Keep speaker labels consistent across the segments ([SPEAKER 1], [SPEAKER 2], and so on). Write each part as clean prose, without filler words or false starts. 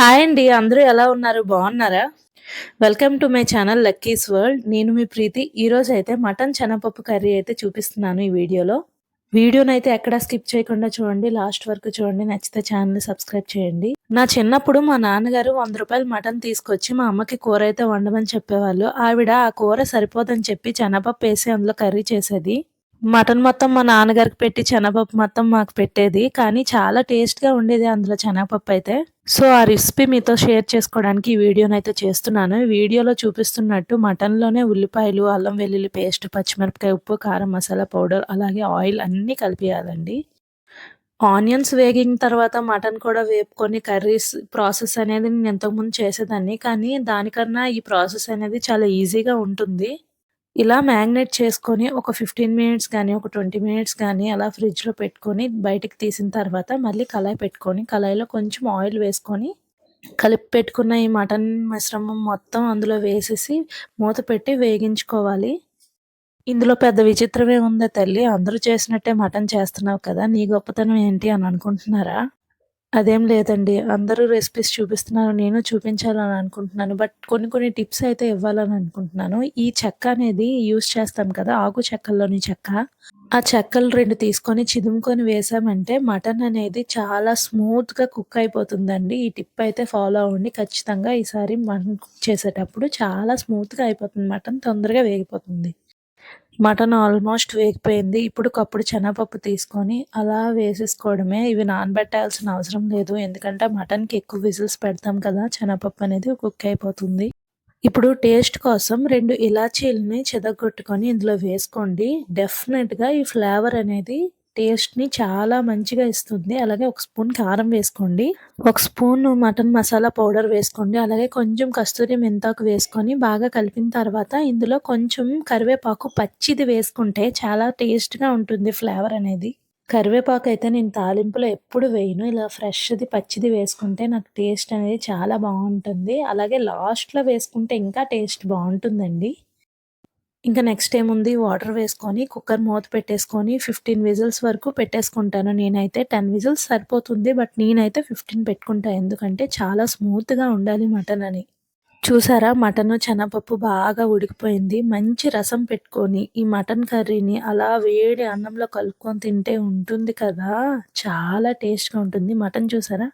[SPEAKER 1] Hi అండి. అందరూ ఎలా ఉన్నారు? బాగున్నారా? Welcome to my channel Lucky's world. నేను మీ ప్రీతి. ఈరోజైతే మటన్ శనగపప్పు కర్రీ అయితే చూపిస్తున్నాను ఈ వీడియోలో. వీడియోనైతే ఎక్కడా స్కిప్ చేయకుండా చూడండి. లాస్ట్ వరకు చూడండి. నచ్చితే ఛానల్‌ని సబ్స్క్రైబ్ చేయండి. నా చిన్నప్పుడు మా నాన్నగారు రూ. 100 మటన్ తీసుకొచ్చి మా అమ్మకి కూర అయితే వండమని చెప్పేవాళ్ళు. ఆవిడ ఆ కూర సరిపోదని చెప్పి శనగపప్పేసి అందులో కర్రీ చేసేది. మటన్ మొత్తం మా నాన్నగారికి పెట్టి శనగపప్పు మొత్తం మాకు పెట్టేది. కానీ చాలా టేస్ట్‌గా ఉండేది అందులో శనగపప్పయితే. సో, ఆ రెసిపీ మీతో షేర్ చేసుకోవడానికి ఈ వీడియోనైతే చేస్తున్నాను. ఈ వీడియోలో చూపిస్తున్నట్టు మటన్‌లోనే ఉల్లిపాయలు, అల్లం వెల్లుల్లి పేస్ట్, పచ్చిమిరపకాయ, ఉప్పు, కారం, మసాలా పౌడర్ అలాగే ఆయిల్ అన్నీ కలిపియాలండి. ఆనియన్స్ వేగిన తర్వాత మటన్ కూడా వేపుకొని కర్రీస్ ప్రాసెస్ అనేది నేను ఇంతకుముందు చేసేదాన్ని. కానీ దానికన్నా ఈ ప్రాసెస్ అనేది చాలా ఈజీగా ఉంటుంది. ఇలా మ్యాగ్నేట్ చేసుకొని ఒక 15 మినిట్స్ గానీ, ఒక 20 మినిట్స్ గానీ అలా ఫ్రిడ్జ్‌లో పెట్టుకొని బయటికి తీసిన తర్వాత మళ్ళీ కళాయి పెట్టుకొని, కళాయిలో కొంచెం ఆయిల్ వేసుకొని, కలిపి పెట్టుకున్న ఈ మటన్ మిశ్రమం మొత్తం అందులో వేసేసి మూత పెట్టి వేగించుకోవాలి. ఇందులో పెద్ద విచిత్రం ఏముందే తల్లి, అందరూ చేసినట్టే మటన్ చేస్తున్నావు కదా! నీ గొప్పతనం ఏంటి అని అనుకుంటున్నారా? అదేం లేదండి. అందరూ రెసిపీస్ చూపిస్తున్నారు. నేను చూపించాలని అనుకుంటున్నాను. బట్ కొన్ని కొన్ని టిప్స్ అయితే ఇవ్వాలని అనుకుంటున్నాను. ఈ చెక్క అనేది యూజ్ చేస్తాం కదా! ఆకు చెక్కల్లోని చెక్క. ఆ చెక్కలు 2 తీసుకొని చిదుముకొని వేసామంటే మటన్ అనేది చాలా స్మూత్‌గా కుక్ అయిపోతుందండి. ఈ టిప్ అయితే ఫాలో అవ్వండి. ఖచ్చితంగా ఈసారి మటన్ కుక్ చేసేటప్పుడు చాలా స్మూత్‌గా అయిపోతుంది మటన్. తొందరగా వేగిపోతుంది. మటన్ ఆల్మోస్ట్ వేగిపోయింది. ఇప్పుడు కప్పుడు శనగపప్పు తీసుకొని అలా వేసేసుకోవడమే. ఇవి నానబెట్టాల్సిన అవసరం లేదు. ఎందుకంటే మటన్‌కి ఎక్కువ విజిల్స్ పెడతాం కదా! శనగపప్పు అనేది కుక్ అయిపోతుంది. ఇప్పుడు టేస్ట్ కోసం 2 ఇలాచీలని చెదగొట్టుకొని ఇందులో వేసుకోండి. డెఫినెట్‌గా ఈ ఫ్లేవర్ అనేది టేస్ట్‌ని చాలా మంచిగా ఇస్తుంది. అలాగే ఒక స్పూన్ కారం వేసుకోండి. ఒక స్పూను మటన్ మసాలా పౌడర్ వేసుకోండి. అలాగే కొంచెం కస్తూరి మెంతాకు వేసుకొని బాగా కలిపిన తర్వాత ఇందులో కొంచెం కరివేపాకు పచ్చిది వేసుకుంటే చాలా టేస్ట్‌గా ఉంటుంది ఫ్లేవర్ అనేది. కరివేపాకైతే నేను తాలింపులో ఎప్పుడు వేయను. ఇలా ఫ్రెష్‌ది, పచ్చిది వేసుకుంటే నాకు టేస్ట్ అనేది చాలా బావుంటుంది. అలాగే లాస్ట్‌లో వేసుకుంటే ఇంకా టేస్ట్ బావుంటుందండి. ఇంకా నెక్స్ట్ ఏముంది వాటర్ వేసుకొని కుక్కర్ మూత పెట్టేసుకొని 15 విజిల్స్ వరకు పెట్టేసుకుంటాను నేనైతే. 10 విజిల్స్ సరిపోతుంది. బట్ నేనైతే 15 పెట్టుకుంటా. ఎందుకంటే చాలా స్మూత్‌గా ఉండాలి మటన్ అని. చూసారా మటను, శనగపప్పు బాగా ఉడికిపోయింది. మంచి రసం పెట్టుకొని, ఈ మటన్ కర్రీని అలా వేడి అన్నంలో కలుపుకొని తింటే ఉంటుంది కదా! చాలా టేస్ట్‌గా ఉంటుంది. మటన్ చూసారా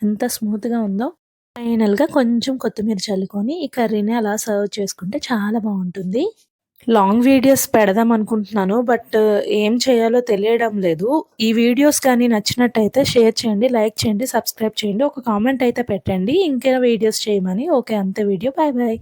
[SPEAKER 1] ఎంత స్మూత్‌గా ఉందో. ఫైనల్‌గా కొంచెం కొత్తిమీర చల్లుకొని, ఈ కర్రీని అలా సర్వ్ చేసుకుంటే చాలా బావుంటుంది. లాంగ్ వీడియోస్ పెడదాం అనుకుంటున్నాను. బట్ ఏం చేయాలో తెలియడం లేదు. ఈ వీడియోస్ కానీ నచ్చినట్టయితే షేర్ చేయండి, లైక్ చేయండి, సబ్స్క్రైబ్ చేయండి. ఒక కామెంట్ అయితే పెట్టండి ఇంకా వీడియోస్ చేయమని. ఓకే అంతే వీడియో. Bye bye.